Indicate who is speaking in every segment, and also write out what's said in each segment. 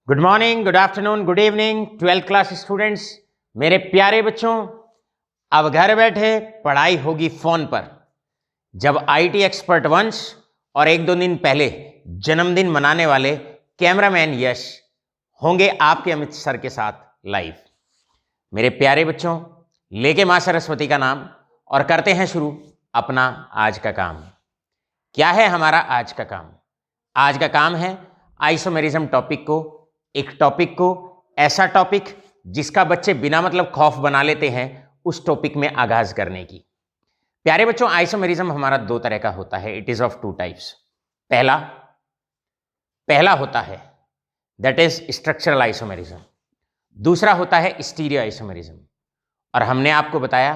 Speaker 1: Good morning, good afternoon, good evening 12th class students. मेरे प्यारे बच्चों, अब घर बैठे पढ़ाई होगी फोन पर। जब आईटी एक्सपर्ट वंश और एक दो दिन पहले जन्मदिन मनाने वाले कैमरामैन यश होंगे आपके अमित सर के साथ लाइव। मेरे प्यारे बच्चों, लेके मां सरस्वती का नाम और करते हैं शुरू अपना आज का काम। क्या है हमारा आज का काम? आज का काम है आइसोमेरिज्म टॉपिक को, एक टॉपिक को, ऐसा टॉपिक जिसका बच्चे बिना मतलब खौफ बना लेते हैं, उस टॉपिक में आगाज करने की। प्यारे बच्चों, आइसोमेरिज्म हमारा दो तरह का होता है। It is of two types. पहला होता है दैट इज स्ट्रक्चरल आइसोमेरिज्म, दूसरा होता है स्टीरियो आइसोमेरिज्म। और हमने आपको बताया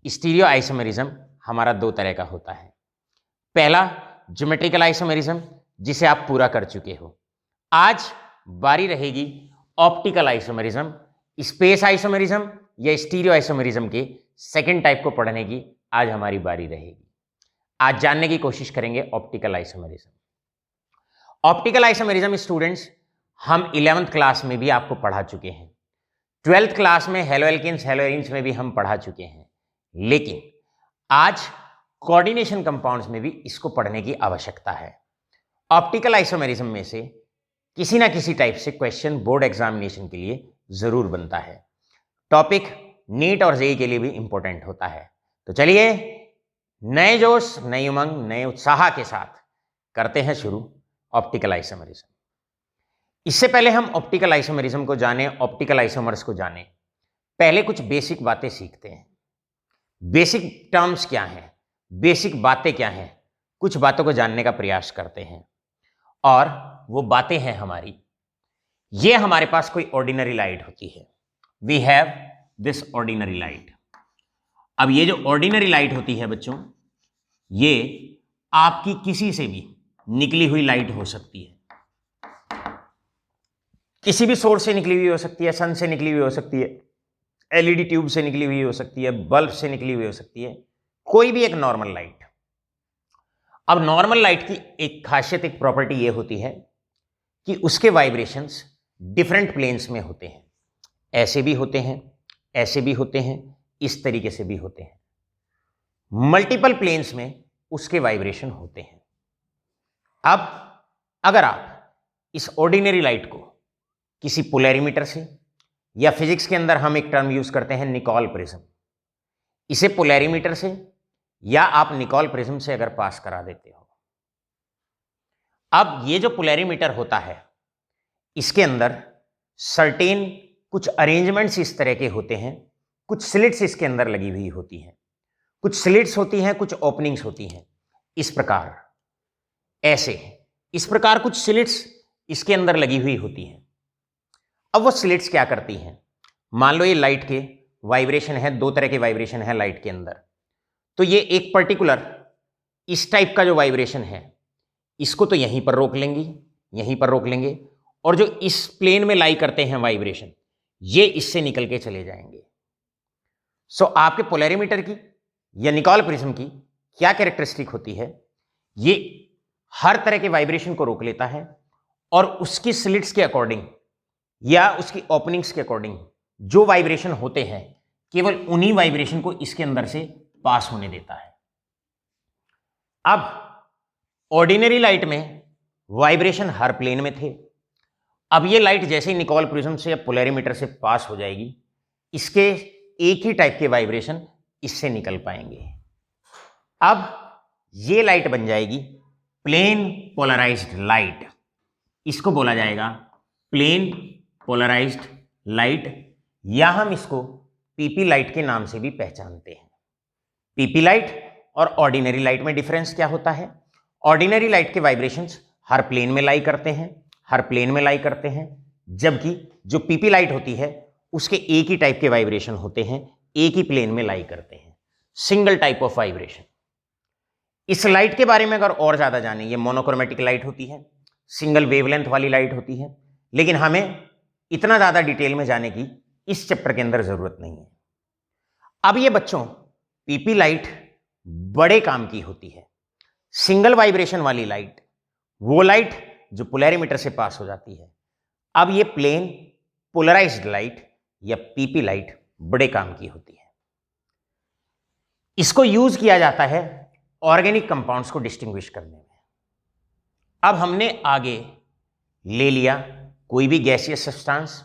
Speaker 1: स्टीरियो आइसोमेरिज्म हमारा दो तरह का होता है। पहला ज्योमेट्रिकल आइसोमेरिज्म, जिसे आप पूरा कर चुके हो। आज बारी रहेगी ऑप्टिकल आइसोमेरिज्म, स्पेस आइसोमेरिज्म या स्टीरियो आइसोमेरिज्म के सेकंड टाइप को पढ़ने की आज हमारी बारी रहेगी। आज जानने की कोशिश करेंगे optical isomerism. Optical isomerism students हम 11th क्लास में भी आपको पढ़ा चुके हैं, 12th क्लास में हेलोएल्केन्स हेलोएरिन्स में भी हम पढ़ा चुके हैं, लेकिन आज कोऑर्डिनेशन कंपाउंड्स में भी इसको पढ़ने की आवश्यकता है। ऑप्टिकल आइसोमेरिज्म में से किसी ना किसी टाइप से क्वेश्चन बोर्ड एग्जामिनेशन के लिए जरूर बनता है। टॉपिक नीट और जेईई के लिए भी इंपॉर्टेंट होता है। तो चलिए नए जोश, नई उमंग, नए उत्साह के साथ करते हैं शुरू ऑप्टिकल आइसोमेरिज्म। इससे पहले हम ऑप्टिकल आइसोमेरिज्म को जाने, ऑप्टिकल आइसोमर्स को जाने, पहले कुछ बेसिक बातें सीखते हैं। बेसिक टर्म्स क्या हैं, बेसिक बातें क्या हैं, कुछ बातों को जानने का प्रयास करते हैं। और वो बातें हैं हमारी, ये हमारे पास कोई ऑर्डिनरी लाइट होती है। We have this ordinary light. अब ये जो ऑर्डिनरी लाइट होती है बच्चों, ये आपकी किसी से भी निकली हुई लाइट हो सकती है, किसी भी सोर्स से निकली हुई हो सकती है, सन से निकली हुई हो सकती है, एलईडी ट्यूब से निकली हुई हो सकती है, बल्ब से निकली हुई हो सकती है, कोई भी एक नॉर्मल लाइट। अब नॉर्मल लाइट की एक खासियत, एक प्रॉपर्टी ये होती है कि उसके वाइब्रेशंस डिफरेंट प्लेन्स में होते हैं। ऐसे भी होते हैं, ऐसे भी होते हैं, इस तरीके से भी होते हैं। मल्टीपल प्लेन्स में उसके वाइब्रेशन होते हैं। अब अगर आप इस ऑर्डिनरी लाइट को किसी पोलैरिमीटर से, या फिजिक्स के अंदर हम एक टर्म यूज करते हैं निकोल प्रिज्म, इसे पोलैरिमीटर से या आप निकोल प्रिज्म से अगर पास करा देते हो, अब ये जो पोलैरिमीटर होता है इसके अंदर सर्टेन कुछ अरेंजमेंट्स इस तरह के होते हैं, कुछ स्लिट्स इसके अंदर लगी हुई होती हैं, कुछ स्लिट्स होती हैं, कुछ ओपनिंग्स होती हैं। इस प्रकार, ऐसे इस प्रकार कुछ स्लिट्स इसके अंदर लगी हुई होती हैं। अब वो स्लिट्स क्या करती हैं? मान लो ये लाइट के वाइब्रेशन है, दो तरह के वाइब्रेशन है लाइट के अंदर। तो ये एक पर्टिकुलर इस टाइप का जो वाइब्रेशन है, इसको तो यहीं पर रोक लेंगी, यहीं पर रोक लेंगे, और जो इस प्लेन में लाई करते हैं वाइब्रेशन, ये इससे निकल के चले जाएंगे। सो आपके पोलैरिमीटर की या निकोल प्रिज्म की क्या कैरेक्टरिस्टिक होती है? ये हर तरह के वाइब्रेशन को रोक लेता है और उसकी स्लिट्स के अकॉर्डिंग या उसकी ओपनिंग्स के अकॉर्डिंग जो वाइब्रेशन होते हैं, केवल उन्हीं वाइब्रेशन को इसके अंदर से पास होने देता है। अब ऑर्डिनरी लाइट में वाइब्रेशन हर प्लेन में थे। अब ये लाइट जैसे ही निकोल प्रिज्म से या पोलैरिमीटर से पास हो जाएगी, इसके एक ही टाइप के वाइब्रेशन इससे निकल पाएंगे। अब ये लाइट बन जाएगी प्लेन पोलराइज्ड लाइट। इसको बोला जाएगा प्लेन पोलराइज्ड लाइट, या हम इसको पीपी लाइट के नाम से भी पहचानते हैं। पीपी लाइट और ऑर्डिनरी लाइट में डिफरेंस क्या होता है? ऑर्डिनरी लाइट के वाइब्रेशंस हर प्लेन में लाई करते हैं, हर प्लेन में लाई करते हैं, जबकि जो पीपी लाइट होती है उसके एक ही टाइप के वाइब्रेशन होते हैं, एक ही प्लेन में लाई करते हैं, सिंगल टाइप ऑफ वाइब्रेशन। इस लाइट के बारे में अगर और ज्यादा जाने, ये मोनोक्रोमेटिक लाइट होती है, सिंगल वेवलेंथ वाली लाइट होती है, लेकिन हमें इतना ज्यादा डिटेल में जाने की इस चैप्टर के अंदर जरूरत नहीं है। अब ये बच्चों, पीपी लाइट बड़े काम की होती है। सिंगल वाइब्रेशन वाली लाइट, वो लाइट जो पोलैरिमीटर से पास हो जाती है, अब ये प्लेन पोलराइज्ड लाइट या पीपी लाइट बड़े काम की होती है। इसको यूज किया जाता है ऑर्गेनिक कंपाउंड्स को डिस्टिंग्विश करने में। अब हमने आगे ले लिया कोई भी गैसियस सब्सटेंस,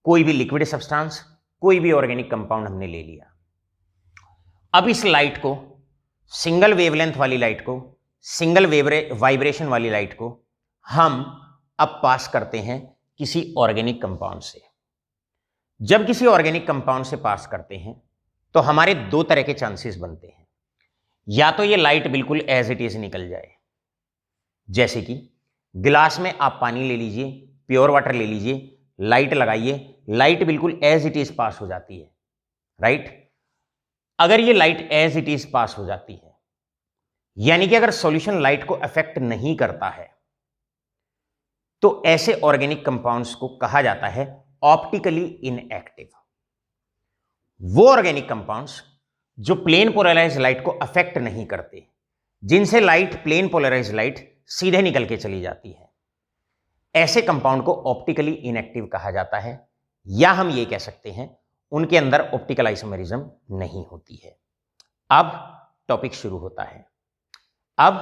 Speaker 1: कोई भी लिक्विड सब्सटेंस, कोई भी ऑर्गेनिक कंपाउंड हमने ले लिया। अब इस लाइट को, सिंगल वेवलेंथ वाली लाइट को, सिंगल वाइब्रेशन वाली लाइट को हम अब पास करते हैं किसी ऑर्गेनिक कंपाउंड से। जब किसी ऑर्गेनिक कंपाउंड से पास करते हैं तो हमारे दो तरह के चांसेस बनते हैं। या तो ये लाइट बिल्कुल एज इट इज निकल जाए, जैसे कि गिलास में आप पानी ले लीजिए, प्योर वाटर ले लीजिए, लाइट लगाइए, लाइट बिल्कुल एज इट इज पास हो जाती है, राइट। अगर ये light as it is pass हो जाती है, यानी कि अगर सॉल्यूशन लाइट को अफेक्ट नहीं करता है, तो ऐसे ऑर्गेनिक कंपाउंड्स को कहा जाता है ऑप्टिकली इनएक्टिव। वो ऑर्गेनिक कंपाउंड्स जो प्लेन पोलराइज्ड लाइट को अफेक्ट नहीं करते, जिनसे लाइट, प्लेन पोलराइज्ड लाइट सीधे निकल के चली जाती है, ऐसे कंपाउंड को ऑप्टिकली इनएक्टिव कहा जाता है। या हम ये कह सकते हैं उनके अंदर ऑप्टिकल आइसोमेरिज्म नहीं होती है। अब टॉपिक शुरू होता है। अब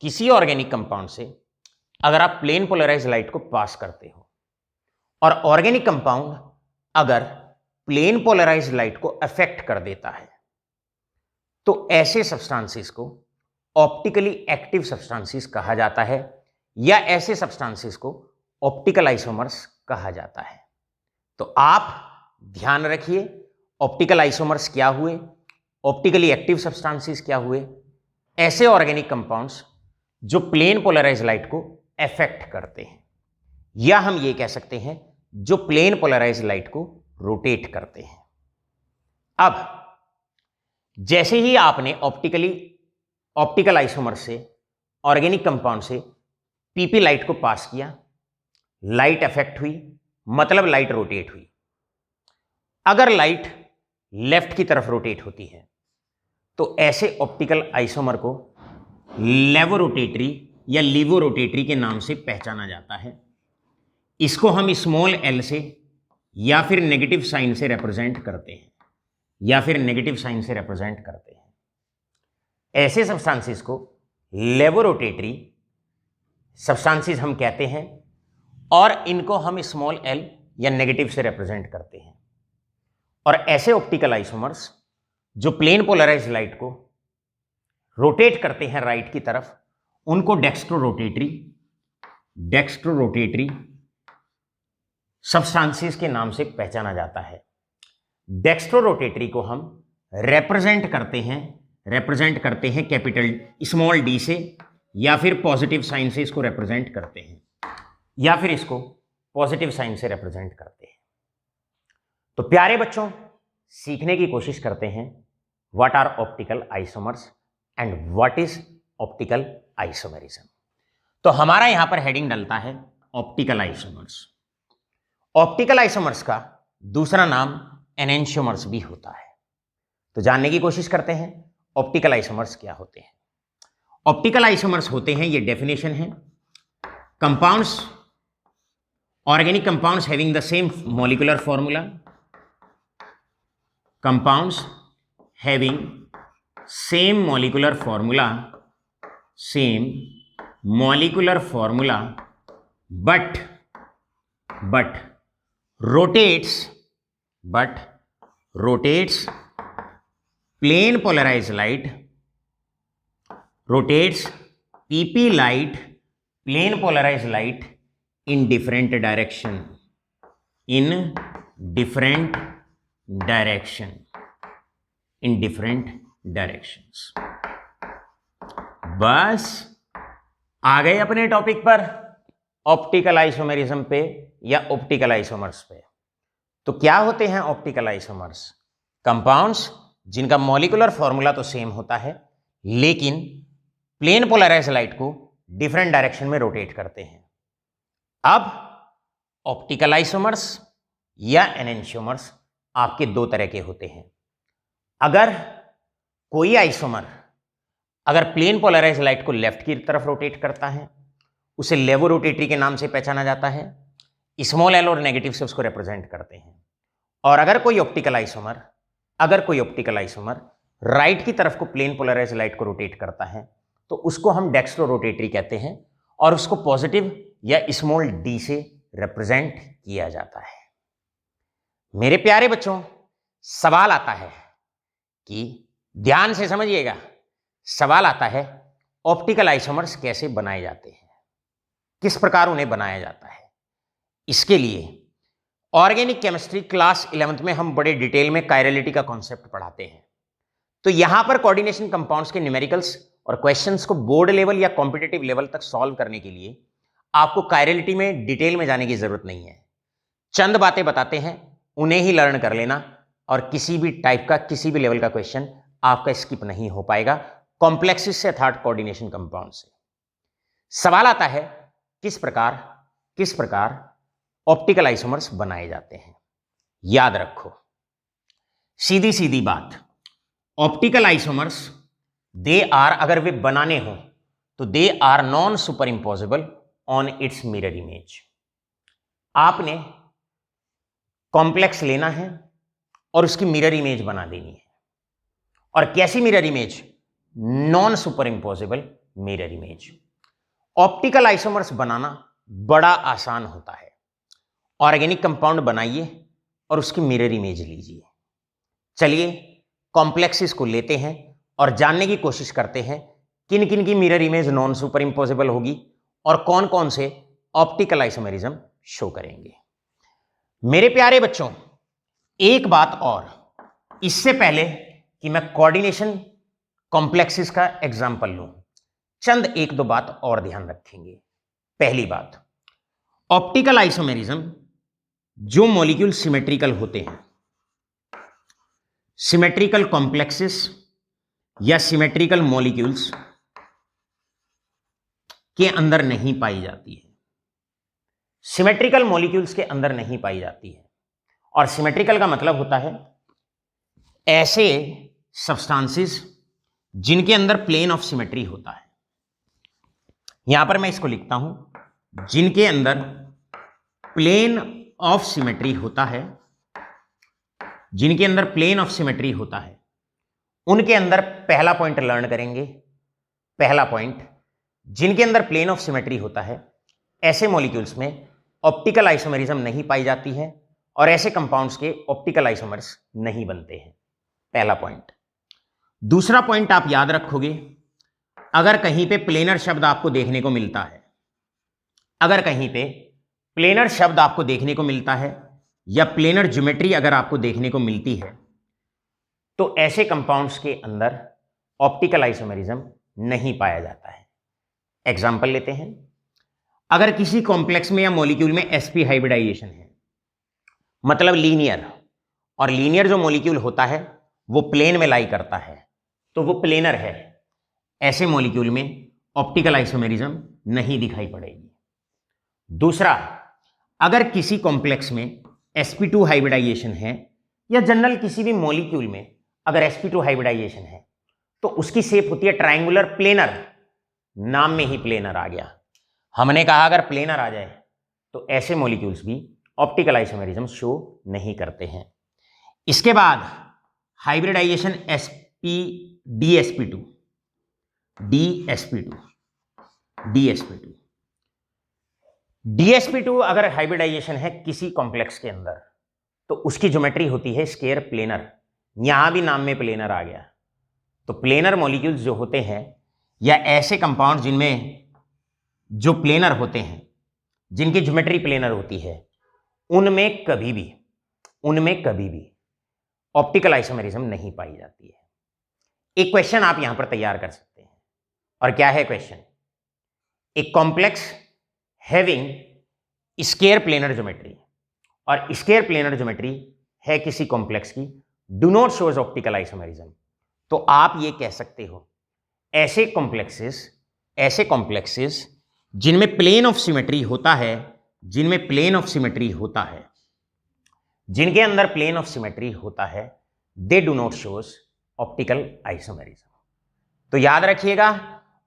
Speaker 1: किसी ऑर्गेनिक कंपाउंड से अगर आप प्लेन पोलराइज्ड लाइट को पास करते हो और ऑर्गेनिक कंपाउंड अगर प्लेन पोलराइज्ड लाइट को अफेक्ट कर देता है, तो ऐसे सब्सटेंसेस को ऑप्टिकली एक्टिव सब्सटेंसेस कहा जाता है, या ऐसे सब्सटेंसेस को ऑप्टिकल आइसोमर्स कहा जाता है। तो आप ध्यान रखिए, ऑप्टिकल आइसोमर्स क्या हुए, ऑप्टिकली एक्टिव सब्सटेंसेस क्या हुए। ऐसे ऑर्गेनिक कंपाउंड्स जो प्लेन पोलराइज्ड लाइट को अफेक्ट करते हैं, या हम ये कह सकते हैं जो प्लेन पोलराइज्ड लाइट को रोटेट करते हैं। अब जैसे ही आपने ऑप्टिकल आइसोमर से, ऑर्गेनिक कंपाउंड से पीपी लाइट को पास किया, लाइट अफेक्ट हुई, मतलब लाइट रोटेट हुई। अगर लाइट लेफ्ट की तरफ रोटेट होती है तो ऐसे ऑप्टिकल आइसोमर को लेवोरोटेटरी या लीवोरोटेटरी के नाम से पहचाना जाता है। इसको हम स्मॉल एल से या फिर नेगेटिव साइन से रिप्रेजेंट करते हैं, ऐसे सब्सटेंसेस को लेवोरोटेटरी सब्सटेंसेस हम कहते हैं, और इनको हम स्मॉल एल या नेगेटिव से रिप्रेजेंट करते हैं। और ऐसे ऑप्टिकल आइसोमर्स जो प्लेन पोलराइज्ड लाइट को रोटेट करते हैं राइट की तरफ, उनको डेक्स्ट्रोरोटेटरी सब्सटेंसेस के नाम से पहचाना जाता है। डेक्स्ट्रोरोटेटरी को हम रिप्रेजेंट करते हैं कैपिटल स्मॉल डी से, या फिर पॉजिटिव साइन से इसको रिप्रेजेंट करते हैं, या फिर इसको पॉजिटिव साइन से रिप्रेजेंट करते हैं। तो प्यारे बच्चों, सीखने की कोशिश करते हैं what are optical isomers and what is optical isomerism. तो हमारा यहां पर हेडिंग डलता है ऑप्टिकल आइसोमर्स। ऑप्टिकल आइसोमर्स का दूसरा नाम एनेंशियोमर्स भी होता है। तो जानने की कोशिश करते हैं ऑप्टिकल आइसोमर्स क्या होते हैं। ऑप्टिकल आइसोमर्स होते हैं, ये डेफिनेशन है, compounds, organic compounds having the same molecular formula, compounds having same molecular formula but rotates plane polarized light, rotates PP light, plane polarized light in different directions। बस आ गए अपने टॉपिक पर, optical isomerism पे या optical isomers पे। तो क्या होते हैं ऑप्टिकल आइसोमर्स? कंपाउंड्स जिनका मॉलिक्यूलर फॉर्मूला तो सेम होता है, लेकिन प्लेन पोलराइज्ड लाइट को डिफरेंट डायरेक्शन में रोटेट करते हैं। अब ऑप्टिकल आइसोमर्स या एनेंशियोमर्स आपके दो तरह के होते हैं। अगर कोई आइसोमर अगर प्लेन पोलराइज्ड लाइट को लेफ्ट की तरफ रोटेट करता है, उसे लेवोरोटेटरी के नाम से पहचाना जाता है। स्मॉल एल और नेगेटिव से उसको रिप्रेजेंट करते हैं। और अगर कोई ऑप्टिकल आइसोमर राइट की तरफ को प्लेन पोलराइज लाइट को रोटेट करता है तो उसको हम डेक्स्ट्रो रोटेटरी कहते हैं और उसको पॉजिटिव या स्मॉल डी से रिप्रेजेंट किया जाता है। मेरे प्यारे बच्चों, सवाल आता है कि ध्यान से समझिएगा, सवाल आता है ऑप्टिकल आइसोमर्स कैसे बनाए जाते हैं, किस प्रकार उन्हें बनाया जाता है। इसके लिए ऑर्गेनिक केमिस्ट्री क्लास 11th में हम बड़े डिटेल में कायरलिटी का कॉन्सेप्ट पढ़ाते हैं। तो यहां पर कोऑर्डिनेशन कंपाउंड्स के न्यूमेरिकल्स और क्वेश्चंस को बोर्ड लेवल या कॉम्पिटिटिव लेवल तक सॉल्व करने के लिए आपको कायरलिटी में डिटेल में जाने की जरूरत नहीं है। चंद बातें बताते हैं, उन्हें ही लर्न कर लेना और किसी भी टाइप का, किसी भी लेवल का क्वेश्चन आपका स्किप नहीं हो पाएगा कॉम्प्लेक्सिस से अर्थात कोऑर्डिनेशन कंपाउंड से। सवाल आता है किस प्रकार ऑप्टिकल आइसोमर्स बनाए जाते हैं। याद रखो, सीधी सीधी बात, ऑप्टिकल आइसोमर्स दे आर, अगर वे बनाने हो तो they are non super imposable on its mirror image. आपने कॉम्प्लेक्स लेना है और उसकी मिरर इमेज बना देनी है। और कैसी mirror image? Non super imposable mirror image. Optical isomers बनाना बड़ा आसान होता है। ऑर्गेनिक कंपाउंड बनाइए और उसकी मिरर इमेज लीजिए। चलिए कॉम्प्लेक्सिस को लेते हैं और जानने की कोशिश करते हैं किन किन की मिरर इमेज नॉन सुपर इंपोजिबल होगी और कौन कौन से ऑप्टिकल आइसोमेरिज्म शो करेंगे। मेरे प्यारे बच्चों, एक बात और, इससे पहले कि मैं कोऑर्डिनेशन कॉम्प्लेक्सिस का एग्जाम्पल लूं, चंद एक दो बात और ध्यान रखेंगे। पहली बात, ऑप्टिकल आइसोमेरिज्म जो मॉलिक्यूल सिमेट्रिकल होते हैं, सिमेट्रिकल कॉम्प्लेक्सिस या सिमेट्रिकल मॉलिक्यूल्स के अंदर नहीं पाई जाती है। सिमेट्रिकल मॉलिक्यूल्स के अंदर नहीं पाई जाती है। और सिमेट्रिकल का मतलब होता है ऐसे सब्सटेंसेस जिनके अंदर प्लेन ऑफ सिमेट्री होता है। यहां पर मैं इसको लिखता हूं, जिनके अंदर प्लेन ऑफ सिमेट्री होता है, जिनके अंदर प्लेन ऑफ सिमेट्री होता है, उनके अंदर पहला पॉइंट लर्न करेंगे। पहला पॉइंट, जिनके अंदर प्लेन ऑफ सिमेट्री होता है, ऐसे मॉलिक्यूल्स में ऑप्टिकल आइसोमेरिज्म नहीं पाई जाती है और ऐसे कंपाउंड्स के ऑप्टिकल आइसोमर्स नहीं बनते हैं। पहला पॉइंट। दूसरा पॉइंट आप याद रखोगे, अगर कहीं पे प्लेनर शब्द आपको देखने को मिलता है, अगर कहीं पे प्लेनर शब्द आपको देखने को मिलता है या प्लेनर ज्योमेट्री अगर आपको देखने को मिलती है, तो ऐसे कंपाउंड्स के अंदर ऑप्टिकल आइसोमेरिज्म नहीं पाया जाता है। एग्जाम्पल लेते हैं, अगर किसी कॉम्प्लेक्स में या मॉलिक्यूल में sp हाइब्रिडाइजेशन है, मतलब लीनियर, और लीनियर जो मॉलिक्यूल होता है वो प्लेन में लाई करता है, तो वो प्लेनर है, ऐसे मॉलिक्यूल में ऑप्टिकल आइसोमेरिज्म नहीं दिखाई पड़ेगी। दूसरा, अगर किसी कॉम्प्लेक्स में sp2 हाइब्रिडाइजेशन है या जनरल किसी भी मॉलिक्यूल में अगर sp2 हाइब्रिडाइजेशन है, तो उसकी शेप होती है ट्रायंगुलर प्लेनर। नाम में ही प्लेनर आ गया। हमने कहा अगर प्लेनर आ जाए तो ऐसे मॉलिक्यूल्स भी ऑप्टिकल आइसोमेरिज्म शो नहीं करते हैं। इसके बाद हाइब्रिडाइजेशन dsp2 dsp2 अगर हाइब्रिडाइजेशन है किसी कॉम्प्लेक्स के अंदर, तो उसकी ज्योमेट्री होती है स्केयर प्लेनर। यहां भी नाम में प्लेनर आ गया। तो प्लेनर मॉलिक्यूल्स जो होते हैं या ऐसे कंपाउंड जिनमें जो प्लेनर होते हैं, जिनकी ज्योमेट्री प्लेनर होती है, उनमें कभी भी ऑप्टिकल आइसोमेरिज्म नहीं पाई जाती है। एक क्वेश्चन आप यहां पर तैयार कर सकते हैं, और क्या है क्वेश्चन? एक complex having square planar geometry, और स्केयर प्लेनर ज्योमेट्री है किसी कॉम्प्लेक्स की, do not shows optical isomerism. तो आप ये कह सकते हो ऐसे कॉम्प्लेक्सेस जिनमें प्लेन ऑफ सिमेट्री होता है, जिनके अंदर प्लेन ऑफ सिमेट्री होता है, they do not shows optical isomerism. तो याद रखिएगा,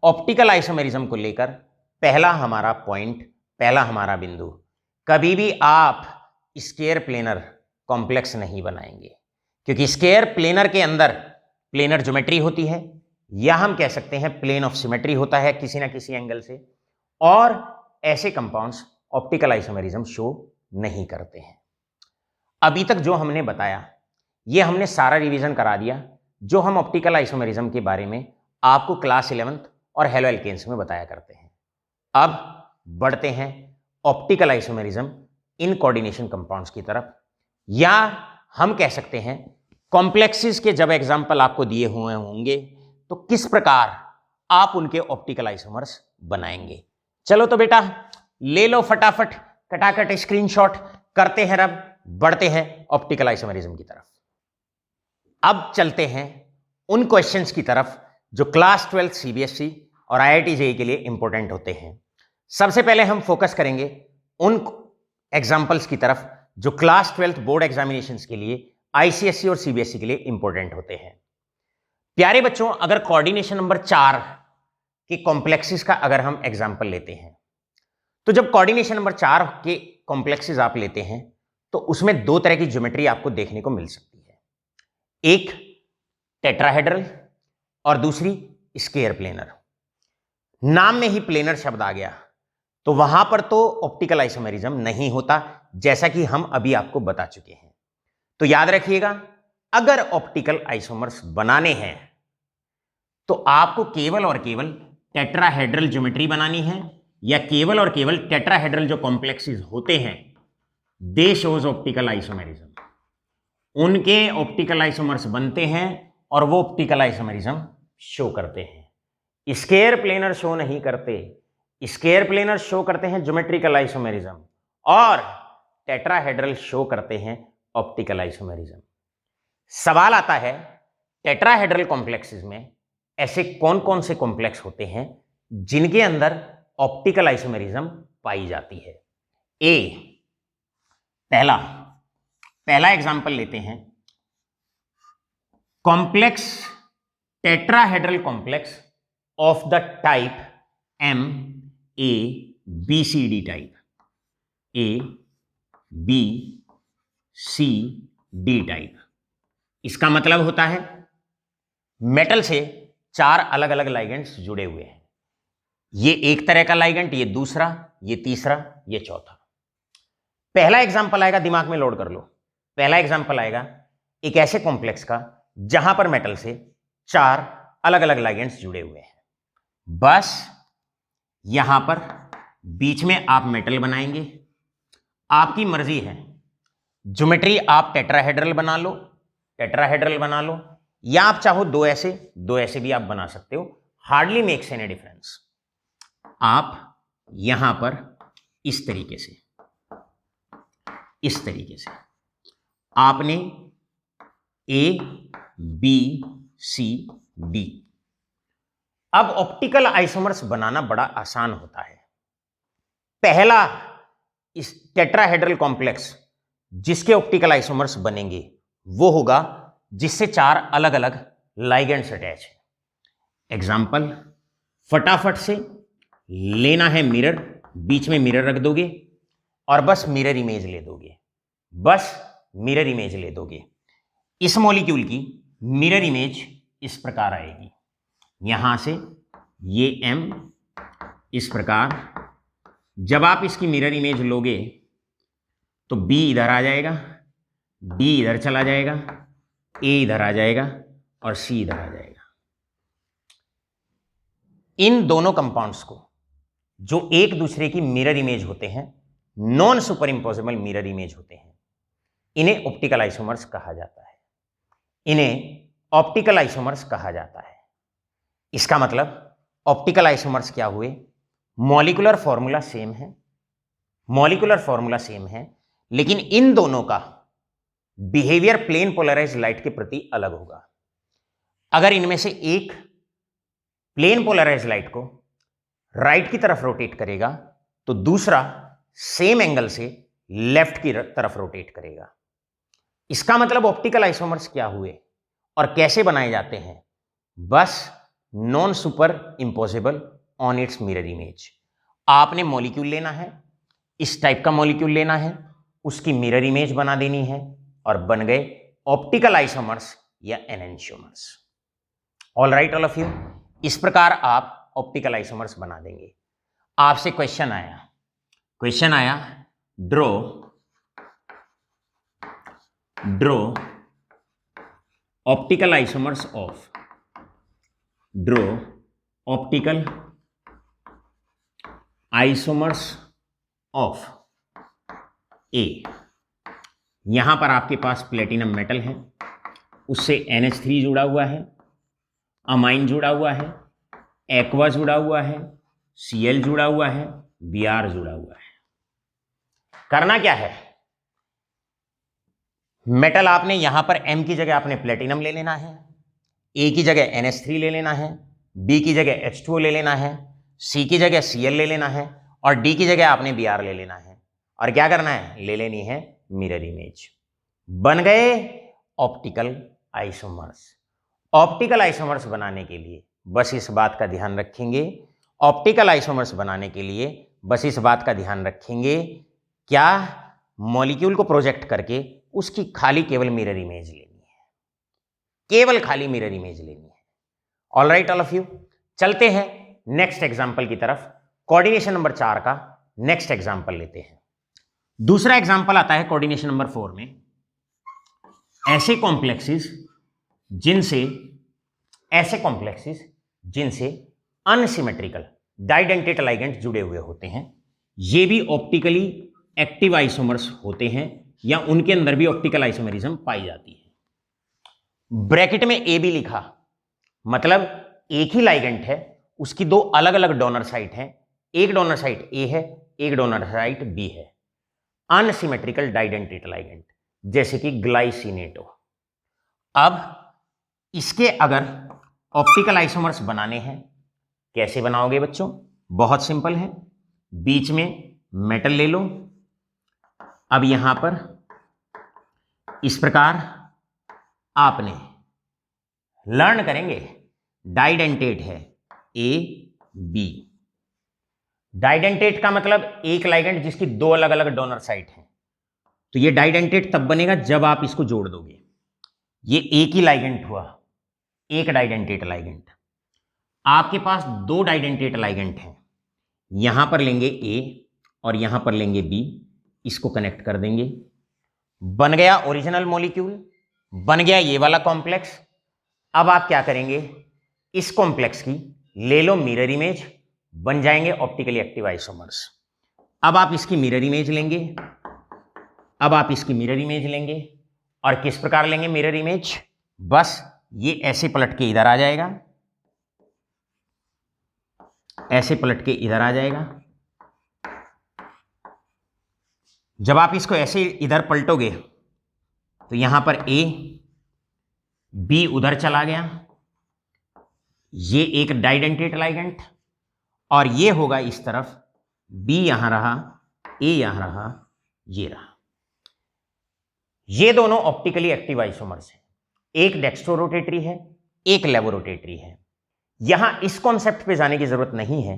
Speaker 1: ऑप्टिकल आइसोमेरिज्म को लेकर पहला हमारा पॉइंट, पहला हमारा बिंदु कभी भी आप स्क्वायर प्लेनर कॉम्प्लेक्स नहीं बनाएंगे, क्योंकि स्क्वायर प्लेनर के अंदर प्लेनर ज्योमेट्री होती है, या हम कह सकते हैं प्लेन ऑफ सिमेट्री होता है किसी ना किसी एंगल से, और ऐसे कंपाउंड्स ऑप्टिकल आइसोमेरिज्म शो नहीं करते हैं। अभी तक जो हमने बताया ये हमने सारा रिवीजन करा दिया जो हम ऑप्टिकल आइसोमेरिज्म के बारे में आपको क्लास 11th और हेलो एल्केन्स में बताया करते हैं। अब बढ़ते हैं optical isomerism in coordination compounds की तरफ, या हम कह सकते हैं कॉम्प्लेक्सेस के जब एग्जाम्पल आपको दिए हुए होंगे तो किस प्रकार आप उनके ऑप्टिकल आइसोमर्स बनाएंगे। चलो तो बेटा ले लो फटाफट कटाकट स्क्रीनशॉट करते हैं, अब बढ़ते हैं ऑप्टिकल आइसोमेरिज्म की तरफ। अब चलते हैं उन क्वेश्चंस की तरफ जो क्लास 12 सीबीएसई और आईआईटी जेईई के लिए इंपॉर्टेंट होते हैं। सबसे पहले हम फोकस करेंगे उन एग्जाम्पल्स की तरफ जो क्लास 12 बोर्ड एग्जामिनेशंस के लिए आईसीएसई और सीबीएसई के लिए इंपॉर्टेंट होते हैं। प्यारे बच्चों, अगर कोऑर्डिनेशन नंबर 4 के कॉम्प्लेक्सेस का अगर हम एग्जाम्पल लेते हैं, तो जब कोऑर्डिनेशन नंबर 4 के कॉम्प्लेक्सेस आप लेते हैं तो उसमें दो तरह की ज्योमेट्री आपको देखने को मिल सकती है, एक टेट्राहेड्रल और दूसरी स्क्वायर प्लेनर। नाम में ही प्लेनर शब्द आ गया तो वहां पर तो ऑप्टिकल आइसोमेरिज्म नहीं होता, जैसा कि हम अभी आपको बता चुके हैं। तो याद रखिएगा, अगर ऑप्टिकल आइसोमर्स बनाने हैं तो आपको केवल और केवल टेट्राहेड्रल ज्योमेट्री बनानी है, या केवल और केवल टेट्राहेड्रल जो कॉम्प्लेक्सेस होते हैं दे शोज ऑप्टिकल आइसोमेरिज्म, उनके ऑप्टिकल आइसोमर्स बनते हैं और वो ऑप्टिकल आइसोमेरिज्म शो करते हैं। स्क्वायर प्लेनर शो नहीं करते, स्क्वायर प्लेनर शो करते हैं ज्योमेट्रिकल आइसोमेरिज्म, और टेट्राहेड्रल शो करते हैं ऑप्टिकल आइसोमेरिज्म। सवाल आता है टेट्राहेड्रल कॉम्प्लेक्सेस में ऐसे कौन कौन से कॉम्प्लेक्स होते हैं जिनके अंदर ऑप्टिकल आइसोमेरिज्म पाई जाती है। पहला एग्जांपल लेते हैं, complex tetrahedral complex of the type MABCD type, ABCD type. इसका मतलब होता है मेटल से 4 अलग अलग लाइगेंड्स जुड़े हुए हैं। ये एक तरह का लाइगेंड, ये दूसरा, ये तीसरा, ये चौथा। पहला एग्जांपल आएगा, दिमाग में लोड कर लो, पहला एग्जांपल आएगा एक ऐसे कॉम्प्लेक्स का जहां पर मेटल से 4 अलग अलग लाइगेंड्स जुड़े हुए हैं। बस यहां पर बीच में आप मेटल बनाएंगे, आपकी मर्जी है, ज्योमेट्री आप टेट्राहेड्रल बना लो, या आप चाहो दो ऐसे भी आप बना सकते हो, हार्डली मेक्स एनी डिफरेंस। आप यहां पर इस तरीके से आपने ABCD। अब ऑप्टिकल आइसोमर्स बनाना बड़ा आसान होता है। पहला इस टेट्राहेड्रल कॉम्प्लेक्स जिसके ऑप्टिकल आइसोमर्स बनेंगे वो होगा जिससे 4 अलग अलग लाइगेंड्स अटैच है। एग्जांपल फटाफट से लेना है, मिरर, बीच में मिरर रख दोगे और बस मिरर इमेज ले दोगे। इस मॉलिक्यूल की मिरर इमेज इस प्रकार आएगी, यहां से ये M इस प्रकार। जब आप इसकी मिरर इमेज लोगे तो B इधर आ जाएगा, D इधर चला जाएगा, A इधर आ जाएगा और C इधर आ जाएगा। इन दोनों कंपाउंड्स को जो एक दूसरे की मिरर इमेज होते हैं, non super imposable mirror image होते हैं, इन्हें ऑप्टिकल आइसोमर्स कहा जाता है। इसका मतलब ऑप्टिकल आइसोमर्स क्या हुए, मॉलिक्यूलर फॉर्मूला सेम है, लेकिन इन दोनों का बिहेवियर प्लेन पोलराइज्ड लाइट के प्रति अलग होगा। अगर इनमें से एक प्लेन पोलराइज्ड लाइट को राइट की तरफ रोटेट करेगा तो दूसरा सेम एंगल से लेफ्ट की तरफ रोटेट करेगा। इसका मतलब ऑप्टिकल आइसोमर्स क्या हुए और कैसे बनाए जाते हैं, बस non super imposable on its mirror image. आपने मॉलिक्यूल लेना है, इस टाइप का मॉलिक्यूल लेना है, उसकी मिरर इमेज बना देनी है और बन गए ऑप्टिकल आइसोमर्स या enantiomers. All right all of you, इस प्रकार आप ऑप्टिकल आइसोमर्स बना देंगे। आपसे क्वेश्चन आया ड्रॉ ऑप्टिकल आइसोमर्स ऑफ ए। यहां पर आपके पास प्लेटिनम मेटल है, उससे NH3 जुड़ा हुआ है, अमाइन जुड़ा हुआ है, एक्वा जुड़ा हुआ है, Cl जुड़ा हुआ है, Br जुड़ा हुआ है। करना क्या है, मेटल आपने यहां पर M की जगह आपने प्लेटिनम ले लेना है, A की जगह NH3 ले लेना है, B की जगह H2O ले लेना है, C की जगह Cl ले लेना है और D की जगह आपने Br ले लेना है। और क्या करना है, ले लेनी है मिरर इमेज। बन गए ऑप्टिकल आइसोमर्स। ऑप्टिकल आइसोमर्स बनाने के लिए बस इस बात का ध्यान रखेंगे, ऑप्टिकल आइसोमर्स बनाने के लिए बस इस बात का ध्यान रखेंगे, क्या मॉलिक्यूल को प्रोजेक्ट करके उसकी खाली केवल मिरर इमेज लेनी है, केवल खाली मिरर इमेज लेनी है। All right all of you, चलते हैं नेक्स्ट एग्जांपल की तरफ। कोऑर्डिनेशन नंबर 4 का नेक्स्ट एग्जांपल लेते हैं। दूसरा एग्जांपल आता है कोऑर्डिनेशन नंबर 4 में, ऐसे कॉम्प्लेक्सेस जिनसे अनसिमेट्रिकल डाइडेंटेट लाइगेंड जुड़े हुए होते हैं, ये भी ऑप्टिकली एक्टिव आइसोमर्स होते हैं या उनके अंदर भी ऑप्टिकल आइसोमेरिज्म पाई जाती है। ब्रैकेट में ए बी लिखा, मतलब एक ही लाइगेंड है, उसकी दो अलग अलग डोनर साइट हैं, एक डोनर साइट ए है, एक डोनर साइट बी है। अनसिमेट्रिकल डाइडेंटेट लाइगेंड जैसे कि ग्लाइसिनेटो। अब इसके अगर ऑप्टिकल आइसोमर्स बनाने हैं, कैसे बनाओगे बच्चों, बहुत सिंपल है। बीच में मेटल ले लो, अब यहां पर इस प्रकार आपने लर्न करेंगे, डाइडेंटेट है ए बी। डाइडेंटेट का मतलब एक लाइगेंड जिसकी दो अलग अलग डोनर साइट हैं, तो ये डाइडेंटेट तब बनेगा जब आप इसको जोड़ दोगे। ये एक ही लाइगेंड हुआ, एक डाइडेंटेट लाइगेंड। आपके पास दो डाइडेंटेट लाइगेंड हैं, यहां पर लेंगे ए और यहां पर लेंगे बी, इसको कनेक्ट कर देंगे, बन गया ओरिजिनल मॉलिक्यूल, बन गया ये वाला कॉम्प्लेक्स। अब आप क्या करेंगे, इस कॉम्प्लेक्स की ले लो मिरर इमेज, बन जाएंगे ऑप्टिकली एक्टिव आइसोमर्स। अब आप इसकी मिरर इमेज लेंगे, और किस प्रकार लेंगे मिरर इमेज, बस ये ऐसे पलट के इधर आ जाएगा, ऐसे पलट के इधर आ जाएगा। जब आप इसको ऐसे इधर पलटोगे तो यहां पर ए बी उधर चला गया, ये एक डाइडेंटेट लाइगेंड, और ये होगा इस तरफ, बी यहां रहा, ए यहां रहा, ये रहा। ये दोनों ऑप्टिकली एक्टिव आइसोमर्स हैं, एक डेक्स्ट्रो रोटेटरी है, एक लेवो रोटेटरी है। यहां इस कॉन्सेप्ट पे जाने की जरूरत नहीं है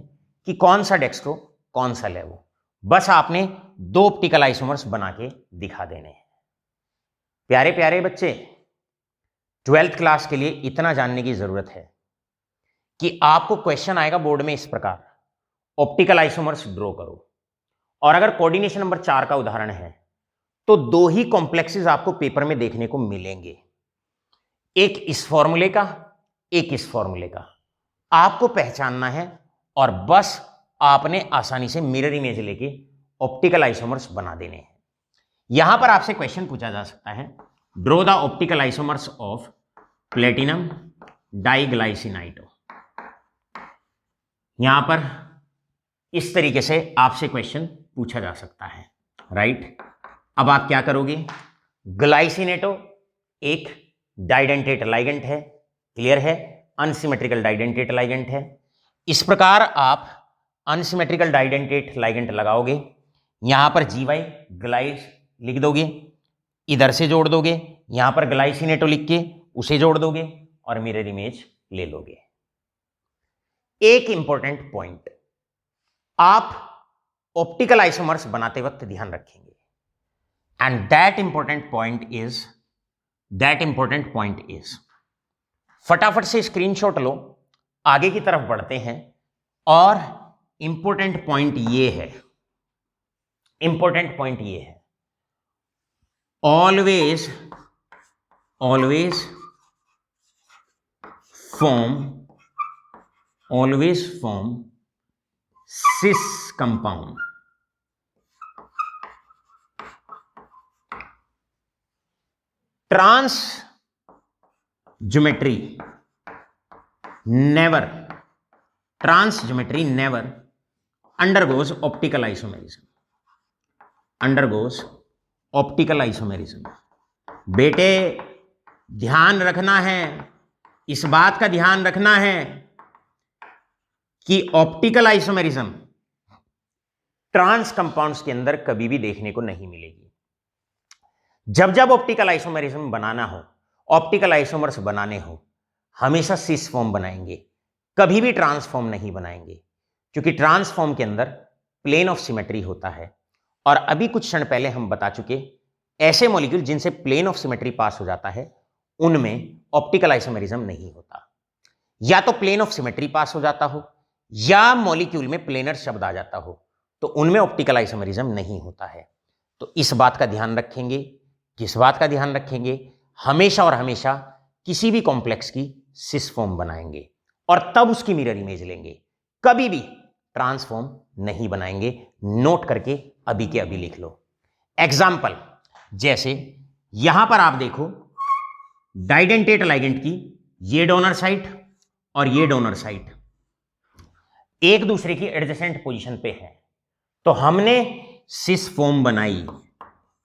Speaker 1: कि कौन सा डेक्स्ट्रो कौन सा लेवो, बस आपने दो ऑप्टिकल आइसोमर्स बना के दिखा देने हैं। प्यारे प्यारे बच्चे, 12th क्लास के लिए इतना जानने की जरूरत है कि आपको क्वेश्चन आएगा बोर्ड में इस प्रकार, ऑप्टिकल आइसोमर्स ड्रॉ करो, और अगर कोऑर्डिनेशन नंबर 4 का उदाहरण है तो दो ही कॉम्प्लेक्सेस आपको पेपर में देखने को मिलेंगे, एक इस फॉर्मूले का, एक इस फॉर्मूले का। आपको पहचानना है और बस आपने आसानी से मिरर इमेज लेके ऑप्टिकल आइसोमर्स बना देने हैं। यहां पर आपसे क्वेश्चन पूछा जा सकता है, draw the optical isomers of platinum diglycinato. यहां पर इस तरीके से आपसे क्वेश्चन पूछा जा सकता है, राइट। अब आप क्या करोगे, ग्लाइसिनेटो एक डाइडेंटेट लाइगेंड है, क्लियर है, अनसिमेट्रिकल डाइडेंटेट लाइगेंड है। इस प्रकार आप अनसिमेट्रिकल डाइडेंटेट लाइगेंड लगाओगे, यहां पर GY ग्लाइस लिख दोगे, इधर से जोड़ दोगे, यहां पर ग्लाइसिनेटो लिख के उसे जोड़ दोगे और मिरर इमेज ले लोगे। एक इंपॉर्टेंट पॉइंट, आप ऑप्टिकल आइसोमर्स बनाते वक्त ध्यान रखेंगे। And that important point is फटाफट से स्क्रीनशॉट लो, आगे की तरफ बढ़ते हैं। और इंपॉर्टेंट पॉइंट ये है, always form cis compound. Trans geometry never undergoes optical isomerism। बेटे ध्यान रखना है, इस बात का ध्यान रखना है कि ऑप्टिकल आइसोमेरिज्म ट्रांस कंपाउंड्स के अंदर कभी भी देखने को नहीं मिलेगी। जब ऑप्टिकल आइसोमेरिज्म बनाना हो, ऑप्टिकल आइसोमर्स बनाने हो, हमेशा सिस फॉर्म बनाएंगे, कभी भी ट्रांसफॉर्म नहीं बनाएंगे, क्योंकि ट्रांसफॉर्म के अंदर प्लेन ऑफ सिमेट्री होता है। और अभी कुछ क्षण पहले हम बता चुके, ऐसे मॉलिक्यूल जिनसे प्लेन ऑफ सिमेट्री पास हो जाता है उनमें ऑप्टिकल आइसोमेरिज्म नहीं होता। या तो प्लेन ऑफ सिमेट्री पास हो जाता हो या मॉलिक्यूल में प्लेनर शब्द आ जाता हो, तो उनमें ऑप्टिकल आइसोमेरिज्म नहीं होता है। तो इस बात का ध्यान रखेंगे। किस बात का ध्यान रखेंगे? हमेशा और हमेशा किसी भी कॉम्प्लेक्स की सिस फॉर्म बनाएंगे और तब उसकी मिरर इमेज लेंगे, कभी भी ट्रांसफॉर्म नहीं बनाएंगे। नोट करके अभी के अभी लिख लो। एग्जाम्पल, जैसे यहां पर आप देखो डाइडेंटेट लाइगेंड की ये डोनर साइट और ये डोनर साइट एक दूसरे की एडजेसेंट पोजीशन पे है, तो हमने सिस फॉर्म बनाई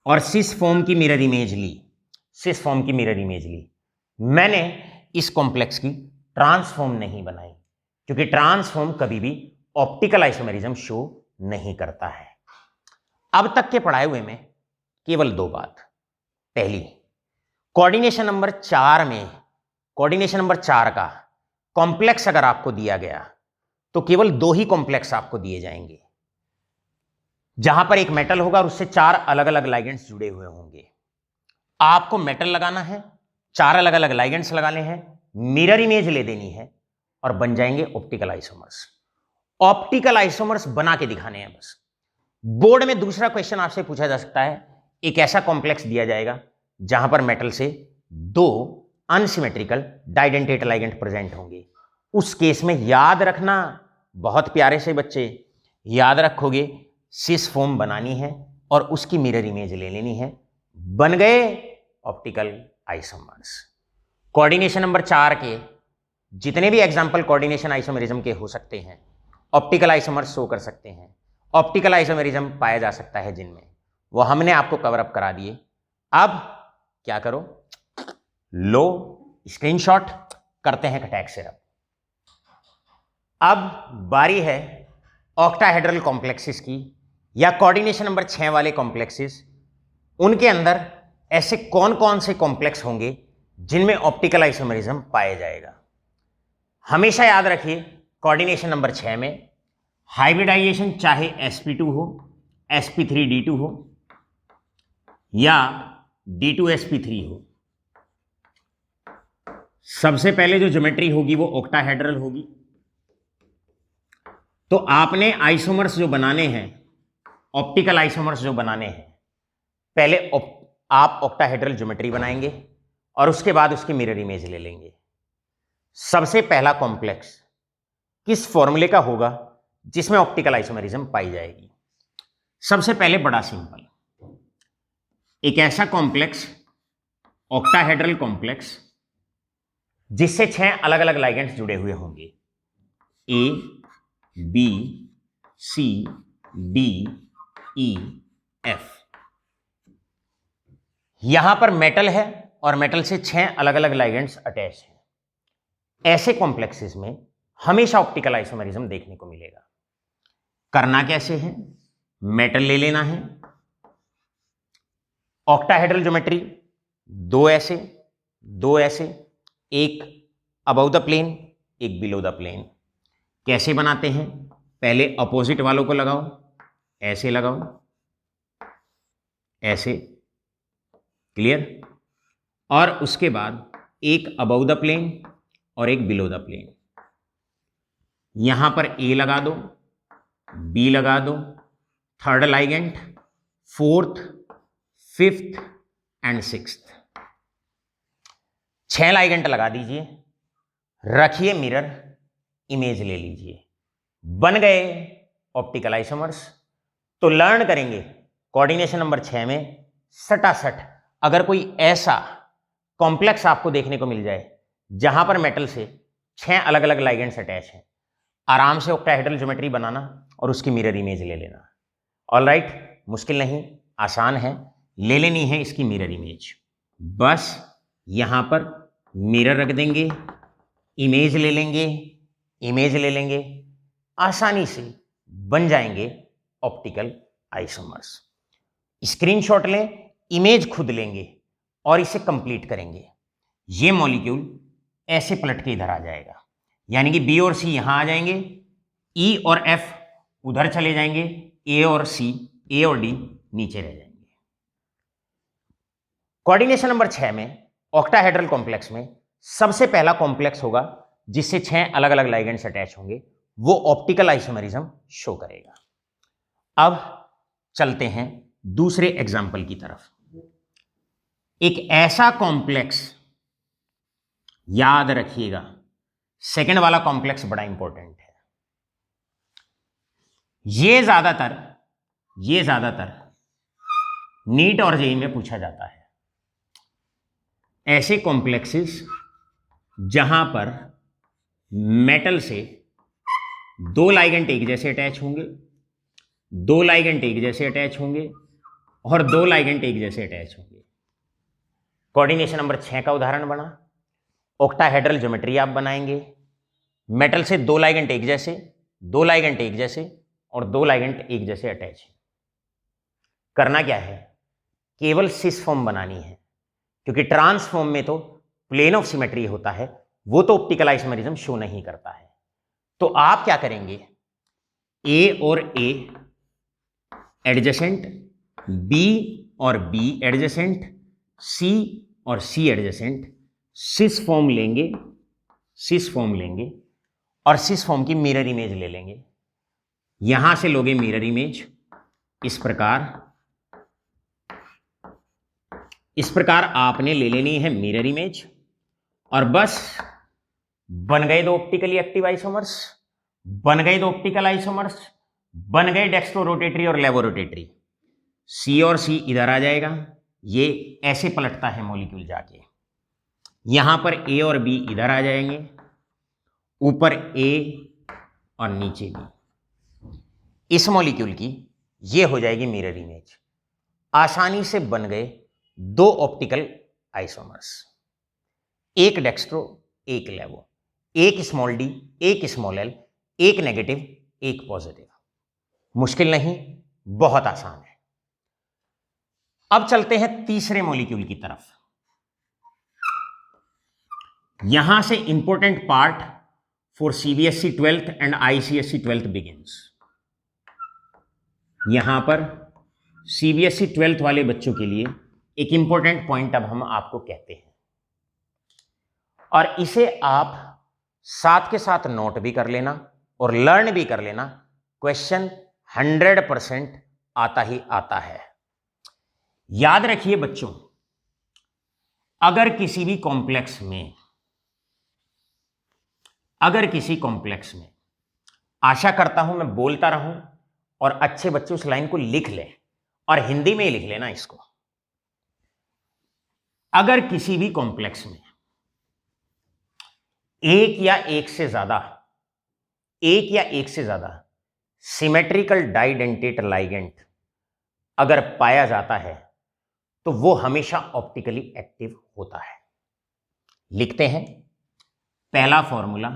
Speaker 1: और सिस फॉर्म की मिरर इमेज ली। मैंने इस कॉम्प्लेक्स की ट्रांसफॉर्म नहीं बनाई, क्योंकि ट्रांसफॉर्म कभी भी ऑप्टिकल आइसोमेरिज्म शो नहीं करता है। अब तक के पढ़ाए हुए में केवल दो बात। पहली, कोऑर्डिनेशन नंबर 4 में, कोऑर्डिनेशन नंबर 4 का कॉम्प्लेक्स अगर आपको दिया गया तो केवल 2 ही कॉम्प्लेक्स आपको दिए जाएंगे, जहां पर एक मेटल होगा और उससे 4 अलग अलग लाइगेंड्स जुड़े हुए होंगे। आपको मेटल लगाना है, 4 अलग अलग लाइगेंड्स लगाने हैं, मिरर इमेज ले देनी है और बन जाएंगे ऑप्टिकल आइसोमर्स। ऑप्टिकल आइसोमर्स बना के दिखाने हैं बस। बोर्ड में दूसरा क्वेश्चन आपसे पूछा जा सकता है, एक ऐसा कॉम्प्लेक्स दिया जाएगा जहां पर मेटल से 2 अनसिमेट्रिकल डाइडेंटेट लाइगेंड प्रेजेंट होंगे। उस केस में याद रखना, बहुत प्यारे से बच्चे याद रखोगे, सिस फॉर्म बनानी है और उसकी मिरर इमेज ले लेनी है, बन गए ऑप्टिकल आइसोमर्स। कोऑर्डिनेशन नंबर 4 के जितने भी एग्जाम्पल कोऑर्डिनेशन आइसोमेरिज्म के हो सकते हैं, ऑप्टिकल आइसोमर्स शो कर सकते हैं। ऑप्टिकल आइसोमेरिज्म पाया जा सकता है जिनमें, वो हमने आपको कवर अप करा दिए। अब क्या करो, लो स्क्रीनशॉट, करते हैं कटैक सिरप। अब बारी है ऑक्टाहेड्रल कॉम्प्लेक्सेस की, या कोऑर्डिनेशन नंबर 6 वाले कॉम्प्लेक्सेस। उनके अंदर ऐसे कौन कौन से कॉम्प्लेक्स होंगे जिनमें ऑप्टिकल आइसोमेरिज्म पाया जाएगा। हमेशा याद रखिए, कोऑर्डिनेशन नंबर 6 में हाइब्रिडाइजेशन चाहे sp2 हो, sp3d2 हो या d2sp3 हो, सबसे पहले जो ज्योमेट्री होगी वो ऑक्टाहेड्रल होगी। तो आपने आइसोमर्स जो बनाने हैं, ऑप्टिकल आइसोमर्स जो बनाने हैं, पहले आप ऑक्टाहेड्रल ज्योमेट्री बनाएंगे और उसके बाद उसकी मिरर इमेज ले लेंगे। सबसे पहला कॉम्प्लेक्स किस फॉर्मूले का होगा जिसमें ऑप्टिकल आइसोमेरिज्म पाई जाएगी? सबसे पहले बड़ा सिंपल, एक ऐसा कॉम्प्लेक्स, ऑक्टाहेड्रल कॉम्प्लेक्स, जिससे 6 अलग अलग लाइगेंड्स जुड़े हुए होंगे, A B C D E F. यहां पर मेटल है और मेटल से 6 अलग अलग लाइगेंड्स अटैच हैं। ऐसे कॉम्प्लेक्सेस में हमेशा ऑप्टिकल आइसोमेरिज्म देखने को मिलेगा। करना कैसे है? मेटल ले लेना है, ऑक्टाहेड्रल ज्योमेट्री, 2 ऐसे, 2 ऐसे, एक अबव द प्लेन, एक बिलो द प्लेन। कैसे बनाते हैं? पहले अपोजिट वालों को लगाओ, ऐसे लगाओ, ऐसे, क्लियर। और उसके बाद एक अबव द प्लेन और एक बिलो द प्लेन। यहां पर ए लगा दो, बी लगा दो, third ligand, fourth, fifth and sixth, 6 ligand लगा दीजिए, रखिए मिरर, इमेज ले लीजिए, बन गए ऑप्टिकल आइसोमर्स। तो लर्न करेंगे कोऑर्डिनेशन नंबर 6 में सटासट अगर कोई ऐसा कॉम्प्लेक्स आपको देखने को मिल जाए जहां पर मेटल से 6 अलग अलग लाइगेंड्स अटैच हैं, आराम से ऑक्टाहेड्रल ज्योमेट्री बनाना और उसकी मिरर इमेज ले लेना। ऑल राइट, मुश्किल नहीं, आसान है, ले लेनी है इसकी मिरर इमेज। बस यहां पर मिरर रख देंगे, इमेज ले लेंगे, इमेज ले लेंगे, आसानी से बन जाएंगे ऑप्टिकल आइसोमर्स। स्क्रीनशॉट लें, इमेज खुद लेंगे और इसे कंप्लीट करेंगे। ये मॉलिक्यूल ऐसे पलट के इधर आ जाएगा, यानी कि बी और सी यहां आ जाएंगे, ई और एफ उधर चले जाएंगे, ए और सी, ए और डी नीचे रह जाएंगे। कोऑर्डिनेशन नंबर 6 में ऑक्टाहेड्रल कॉम्प्लेक्स में सबसे पहला कॉम्प्लेक्स होगा जिससे 6 अलग अलग लाइगेंड्स अटैच होंगे, वो ऑप्टिकल आइसोमेरिज्म शो करेगा। अब चलते हैं दूसरे एग्जाम्पल की तरफ। एक ऐसा कॉम्प्लेक्स, याद रखिएगा सेकंड वाला कॉम्प्लेक्स बड़ा इंपॉर्टेंट है। ये ज्यादातर नीट और जेईई में पूछा जाता है। ऐसे कॉम्प्लेक्सेस जहां पर मेटल से 2 लाइगेंड एक जैसे अटैच होंगे, 2 लाइगेंड एक जैसे अटैच होंगे और 2 लाइगेंड एक जैसे अटैच होंगे। कोऑर्डिनेशन नंबर 6 का उदाहरण बना, ऑक्टाहेड्रल ज्योमेट्री आप बनाएंगे, मेटल से 2 लाइगेंड एक जैसे, 2 लाइगेंड एक जैसे और 2 लाइगेंड एक जैसे अटैच है। करना क्या है, केवल सिस फॉर्म बनानी है, क्योंकि ट्रांसफॉर्म में तो प्लेन ऑफ सिमेट्री होता है, वो तो ऑप्टिकल आइसोमेरिज्म शो नहीं करता है। तो आप क्या करेंगे, ए और ए एडजेसेंट, बी और बी एडजेसेंट, सी और सी एडजेसेंट, सिस फॉर्म लेंगे और सिस फॉर्म की मिरर इमेज ले लेंगे। यहां से लोगे मिरर इमेज, इस प्रकार आपने ले लेनी है मिरर इमेज और बस बन गए 2 ऑप्टिकली एक्टिव आइसोमर्स, बन गए 2 ऑप्टिकल आइसोमर्स, बन गए डेक्स्ट्रो रोटेटरी और लेवो रोटेटरी। सी और सी इधर आ जाएगा, ये ऐसे पलटता है मॉलिक्यूल जाके, यहां पर ए और बी इधर आ जाएंगे, ऊपर ए और नीचे बी। इस मॉलिक्यूल की ये हो जाएगी मिरर इमेज। आसानी से बन गए 2 ऑप्टिकल आइसोमर्स, एक डेक्स्ट्रो एक लेवो, एक स्मॉल डी एक स्मॉल एल, एक नेगेटिव एक पॉजिटिव। मुश्किल नहीं, बहुत आसान है। अब चलते हैं तीसरे मॉलिक्यूल की तरफ। यहां से important part for CBSE 12th and ICSE 12th begins. यहां पर सीबीएसई 12th वाले बच्चों के लिए एक इंपॉर्टेंट पॉइंट अब हम आपको कहते हैं, और इसे आप साथ के साथ नोट भी कर लेना और लर्न भी कर लेना। क्वेश्चन 100% आता ही आता है। याद रखिए बच्चों, अगर किसी कॉम्प्लेक्स में आशा करता हूं मैं बोलता रहूं और अच्छे बच्चे उस लाइन को लिख लें और हिंदी में ही लिख लेना इसको। अगर किसी भी कॉम्प्लेक्स में एक या एक से ज्यादा सिमेट्रिकल डाइडेंटेट लाइगेंड अगर पाया जाता है तो वो हमेशा ऑप्टिकली एक्टिव होता है। लिखते हैं, पहला फॉर्मूला,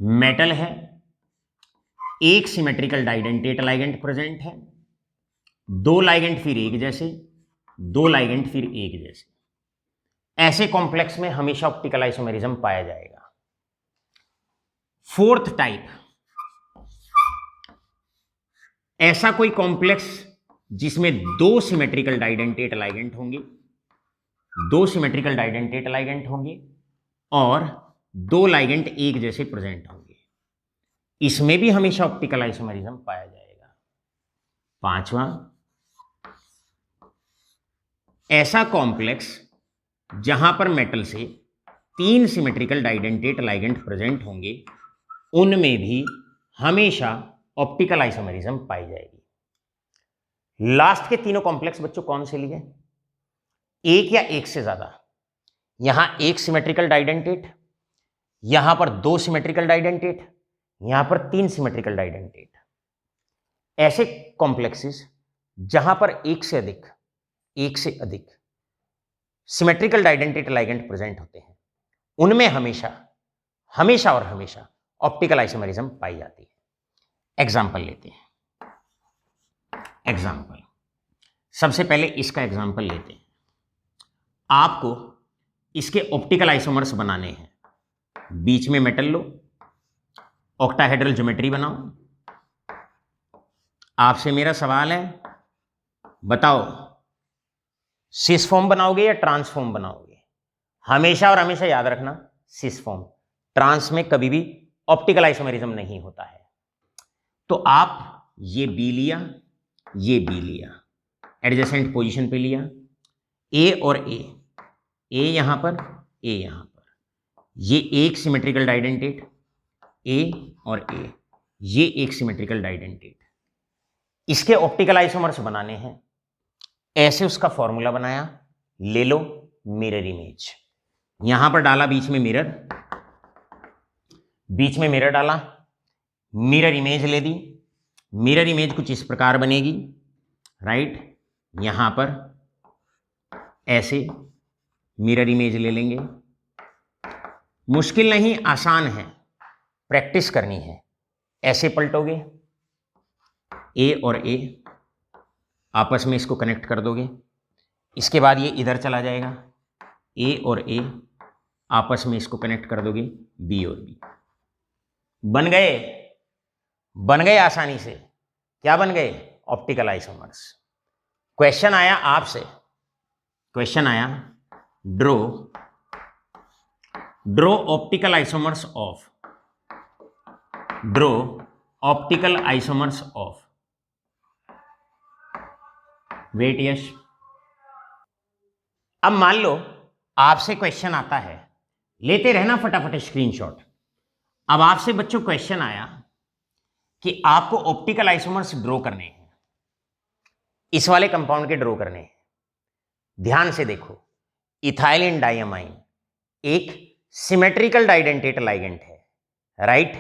Speaker 1: मेटल है, एक सिमेट्रिकल डाइडेंटेट लाइगेंड प्रेजेंट है, 2 लाइगेंड फिर एक जैसे, 2 लाइगेंड फिर एक जैसे। ऐसे कॉम्प्लेक्स में हमेशा ऑप्टिकल आइसोमेरिज्म पाया जाएगा। फोर्थ टाइप, ऐसा कोई कॉम्प्लेक्स जिसमें दो सिमेट्रिकल डाइडेंटेट लाइगेंट होंगे, दो सिमेट्रिकल डाइडेंटेट लाइगेंट होंगे और दो लाइगेंट एक जैसे प्रेजेंट होंगे, इसमें भी हमेशा ऑप्टिकल आइसोमेरिज्म पाया जाएगा। पांचवा, ऐसा कॉम्प्लेक्स जहां पर मेटल से तीन सिमेट्रिकल डाइडेंटेट लाइगेंट प्रेजेंट होंगे, उनमें भी हमेशा ऑप्टिकल आइसोमेरिज्म पाई जाएगी। लास्ट के तीनों कॉम्प्लेक्स बच्चों कौन से लिए? एक या एक से ज्यादा, यहां एक सिमेट्रिकल डाइडेंटेट, यहां पर दो सिमेट्रिकल डाइडेंटेट, यहां पर तीन सिमेट्रिकल डाइडेंटेट। ऐसे कॉम्प्लेक्सेस जहां पर एक से अधिक सिमेट्रिकल डाइडेंटेट लाइगेंट प्रेजेंट होते हैं, उनमें हमेशा और हमेशा ऑप्टिकल आइसोमेरिज्म पाई जाती है। एग्जाम्पल लेते हैं। एग्जाम्पल, सबसे पहले इसका एग्जाम्पल लेते हैं। आपको इसके ऑप्टिकल आइसोमर्स बनाने हैं। बीच में मेटल लो, ऑक्टाहेड्रल ज्योमेट्री बनाओ। आपसे मेरा सवाल है, बताओ सिस फॉर्म बनाओगे या ट्रांसफॉर्म बनाओगे? हमेशा और हमेशा याद रखना, सिस फॉर्म। ट्रांस में कभी भी ऑप्टिकल आइसोमेरिज्म नहीं होता है। तो आप ये बी लिया, ये बी लिया, एडजेसेंट पोजीशन पे लिया, ए और ए यहां पर, ए यहां पर, ये एक सिमेट्रिकल डाइडेंटेट, ए और ए, ये एक सिमेट्रिकल डाइडेंटेट। इसके ऑप्टिकल आइसोमर्स बनाने हैं। ऐसे उसका फॉर्मूला बनाया, ले लो मिरर इमेज, यहां पर डाला बीच में मिरर डाला, मिरर इमेज ले दी। मिरर इमेज कुछ इस प्रकार बनेगी, राइट? यहां पर ऐसे मिरर इमेज ले लेंगे। मुश्किल नहीं, आसान है, प्रैक्टिस करनी है। ऐसे पलटोगे, ए और ए आपस में इसको कनेक्ट कर दोगे। इसके बाद ये इधर चला जाएगा, ए और ए आपस में इसको कनेक्ट कर दोगे, बी और बी। बन गए आसानी से। क्या बन गए? Optical isomers. क्वेश्चन आया आपसे, क्वेश्चन आया, ड्रॉ ऑप्टिकल आइसोमर्स ऑफ वेट यश। अब मान लो आपसे क्वेश्चन आता है, लेते रहना फटाफट स्क्रीनशॉट। अब आपसे बच्चों क्वेश्चन आया कि आपको ऑप्टिकल आइसोमर्स ड्रॉ करने हैं, इस वाले कंपाउंड के ड्रॉ करने हैं। ध्यान से देखो, इथाइलिन डाइअमाइन एक सिमेट्रिकल डाइडेंटेट लाइगेंट है, राइट?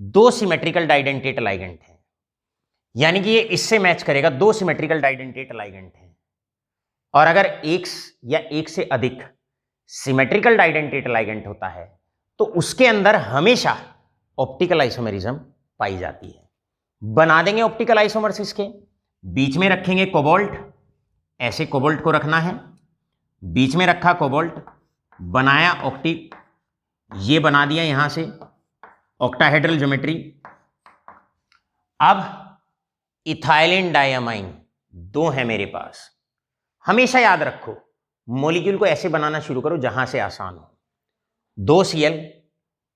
Speaker 1: दो सिमेट्रिकल डाइडेंटेट लाइगेंट है, यानी कि ये इससे मैच करेगा, दो सिमेट्रिकल डाइडेंटेट लाइगेंट है। और अगर एक या एक से अधिक सिमेट्रिकल डाइडेंटेट लाइगेंट होता है तो उसके अंदर हमेशा ऑप्टिकल आइसोमेरिज्म पाई जाती है। बना देंगे ऑप्टिकल आइसोमर्स। इसके बीच में रखेंगे कोबाल्ट, ऐसे कोबाल्ट को रखना है, बीच में रखा कोबाल्ट, बनाया ये बना दिया यहां से ऑक्टाहेड्रल ज्योमेट्री। अब इथाइलिन डाइअमाइन दो है मेरे पास। हमेशा याद रखो, मॉलिक्यूल को ऐसे बनाना शुरू करो जहां से आसान हो। दो Cl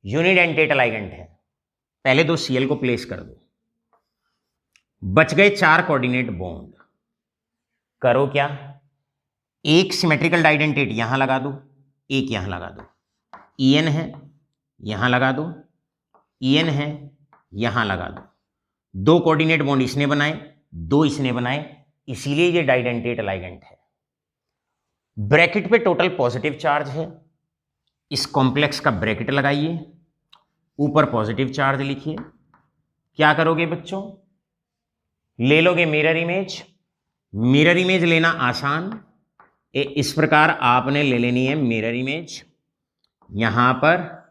Speaker 1: यूनिडेंटेट लाइगेंट है, पहले दो Cl को प्लेस कर दो, बच गए चार कोऑर्डिनेट बॉन्ड। करो क्या? एक सिमेट्रिकल डाइडेंटेट यहां लगा दो, एक यहां लगा दो, En है यहां लगा दो, En है यहां लगा दो। दो कोऑर्डिनेट बॉन्ड इसने बनाए, दो इसने बनाए, इसीलिए ये डाइडेंटेट लाइगेंट है। ब्रैकेट पे टोटल पॉजिटिव चार्ज है, इस कॉम्प्लेक्स का ब्रैकेट लगाइए, ऊपर पॉजिटिव चार्ज लिखिए। क्या करोगे बच्चों? ले लोगे मिरर इमेज। मिरर इमेज लेना आसान, इस प्रकार आपने ले लेनी है मिरर इमेज। यहां पर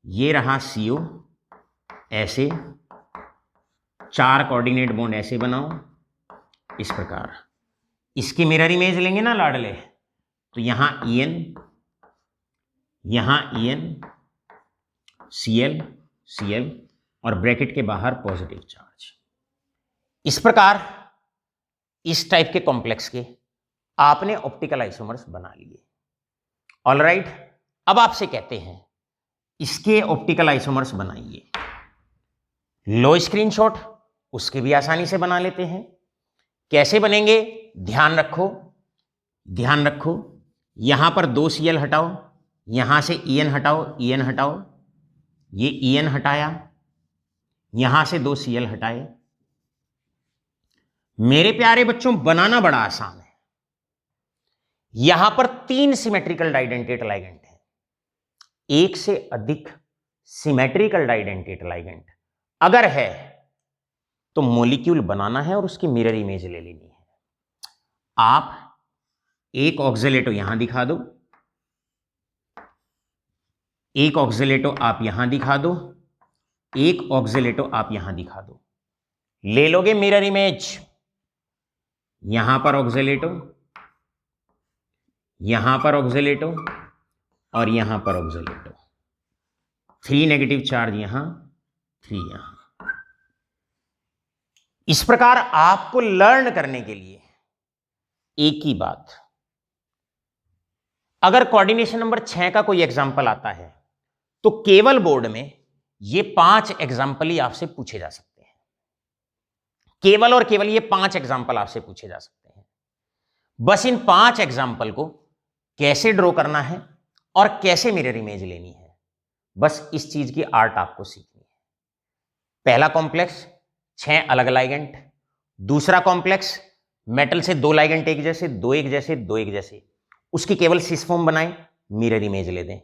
Speaker 1: ये रहा CO, ऐसे चार कोऑर्डिनेट बॉन्ड ऐसे बनाओ, इस प्रकार। इसकी मिरर इमेज लेंगे ना लाडले, तो यहां En, Cl और ब्रैकेट के बाहर पॉजिटिव चार्ज। इस प्रकार इस टाइप के कॉम्प्लेक्स के आपने ऑप्टिकल आइसोमर्स बना लिए। ऑलराइट, अब आपसे कहते हैं इसके ऑप्टिकल आइसोमर्स बनाइए। लो स्क्रीनशॉट, उसके भी आसानी से बना लेते हैं। कैसे बनेंगे, ध्यान रखो, ध्यान रखो। यहां पर 2 Cl हटाओ, यहां से En हटाओ, En हटाओ, ये En हटाया, यहां से 2 Cl हटाए। मेरे प्यारे बच्चों, बनाना बड़ा आसान है। यहां पर 3 सिमेट्रिकल डाइडेंटेट लाइगेंड है। एक से अधिक सिमेट्रिकल डाइडेंटेट लाइगेंड अगर है तो मॉलिक्यूल बनाना है और उसकी मिरर इमेज ले लेनी है। आप एक ऑक्सीलेटो यहां दिखा दो, एक ऑक्सीलेटो आप यहां दिखा दो, एक ऑक्सीलेटो आप यहां दिखा दो, ले लोगे मिरर इमेज। यहां पर ऑक्सीलेटो, यहां पर ऑक्सीलेटो और यहां पर ऑक्सीलेटो। 3 नेगेटिव चार्ज यहां, 3 यहां। इस प्रकार आपको लर्न करने के लिए एक ही बात, अगर कोऑर्डिनेशन नंबर 6 का कोई एग्जाम्पल आता है तो केवल बोर्ड में ये 5 एग्जाम्पल ही आपसे पूछे जा सकते हैं। केवल और केवल ये 5 एग्जाम्पल आपसे पूछे जा सकते हैं। बस इन 5 एग्जाम्पल को कैसे ड्रॉ करना है और कैसे मिरर इमेज लेनी है, बस इस चीज की आर्ट आपको सीखनी है। पहला कॉम्प्लेक्स 6 अलग लाइगेंड, दूसरा कॉम्प्लेक्स मेटल से 2 लाइगेंड एक जैसे, 2 एक जैसे, 2 एक जैसे, उसकी केवल सिस फॉर्म बनाएं, मिरर इमेज ले दें।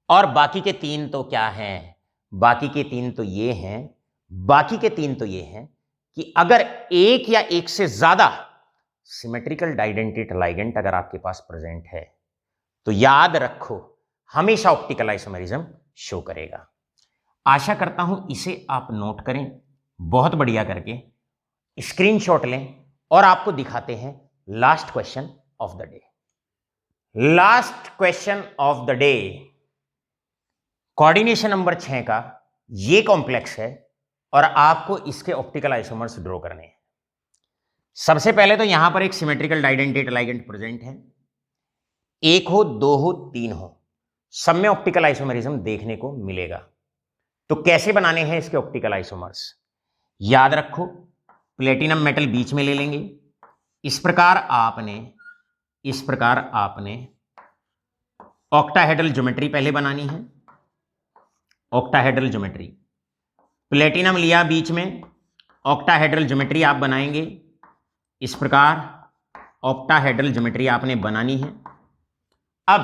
Speaker 1: और बाकी के 3 तो क्या हैं, बाकी के 3 तो ये हैं, बाकी के 3 तो ये हैं कि अगर एक या एक से ज्यादा सिमेट्रिकल डाइडेंटेट लाइगेंड अगर आपके पास प्रेजेंट है तो याद रखो हमेशा ऑप्टिकल आइसोमेरिज्म शो करेगा। आशा करता हूं इसे आप नोट करें, बहुत बढ़िया करके स्क्रीनशॉट लें और आपको दिखाते हैं last question of the day. Last question of the day, coordination number 6 का ये कॉम्प्लेक्स है और आपको इसके ऑप्टिकल आइसोमर्स ड्रॉ करने हैं। सबसे पहले तो यहां पर एक सिमेट्रिकल डाइडेंटेट लाइगेंड प्रेजेंट है, 1 हो, 2 हो, 3 हो, सब में ऑप्टिकल आइसोमेरिज्म देखने को मिलेगा। तो कैसे बनाने हैं इसके ऑप्टिकल आइसोमर्स, याद रखो प्लेटिनम मेटल बीच में ले लेंगे। इस प्रकार आपने ऑक्टाहेड्रल ज्योमेट्री पहले बनानी है। ऑक्टाहेड्रल ज्योमेट्री, प्लेटिनम लिया बीच में, ऑक्टाहेड्रल ज्योमेट्री आप बनाएंगे। इस प्रकार ऑक्टाहेड्रल ज्योमेट्री आपने बनानी है। अब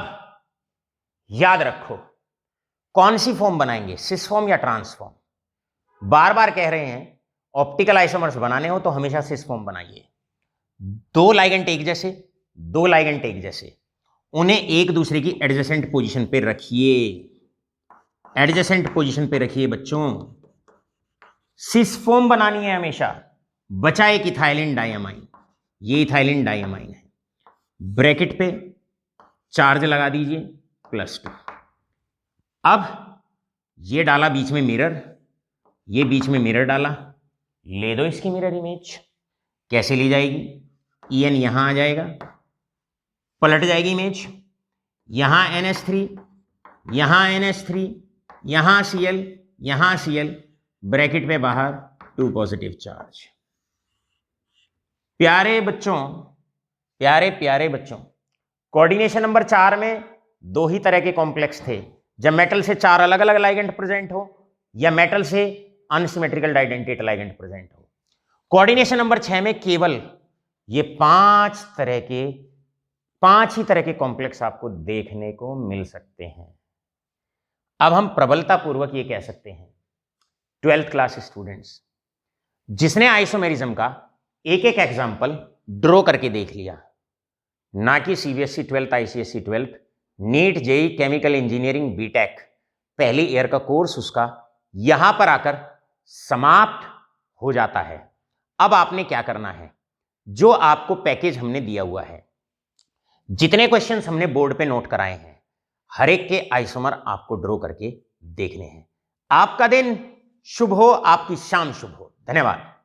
Speaker 1: याद रखो कौन सी फॉर्म बनाएंगे, सिस फॉर्म या ट्रांसफॉर्म। बार बार कह रहे हैं ऑप्टिकल आइसोमर्स बनाने हो तो हमेशा सिस फॉर्म बनाइए। 2 लाइगेंड एक जैसे, 2 लाइगेंड एक जैसे, उन्हें एक दूसरे की एडजेसेंट पोजीशन पे रखिए, एडजेसेंट पोजीशन पे रखिए बच्चों। सिस फॉर्म बनानी है हमेशा। बचा एक इथाइलिन डाइअमाइन, ये इथाइलिन डाइअमाइन है, ब्रैकेट पे चार्ज लगा दीजिए +2। अब ये डाला बीच में मिरर, ये बीच में मिरर डाला, ले दो इसकी मिरर इमेज। कैसे ली जाएगी, En यहां आ जाएगा, पलट जाएगी इमेज, यहां NH3, यहां NH3, यहां Cl, यहां Cl, ब्रैकेट पे बाहर 2 पॉजिटिव चार्ज। प्यारे बच्चों, प्यारे बच्चों, कोऑर्डिनेशन नंबर 4 में 2 ही तरह के कॉम्प्लेक्स थे, जब मेटल से 4 अलग अलग लाइगेंड प्रेजेंट हो या मेटल से अनसिमेट्रिकल डाइडेंटेट लाइगेंड प्रेजेंट हो। कोऑर्डिनेशन नंबर 6 में केवल ये 5 ही तरह के कॉम्प्लेक्स आपको देखने को मिल सकते हैं। अब हम प्रबलता पूर्वक ये कह सकते हैं 12th क्लास स्टूडेंट्स, जिसने आइसोमेरिज्म का एक एक एग्जाम्पल ड्रॉ करके देख लिया, ना कि CBSE 12th, ICSE 12th, NEET, JEE, chemical engineering, BTech, पहली ईयर का कोर्स उसका यहां पर आकर समाप्त हो जाता है। अब आपने क्या करना है, जो आपको पैकेज हमने दिया हुआ है, जितने क्वेश्चंस हमने बोर्ड पे नोट कराए हैं, हर एक के आइसोमर आपको ड्रॉ करके देखने हैं। आपका दिन शुभ हो, आपकी शाम शुभ हो। धन्यवाद।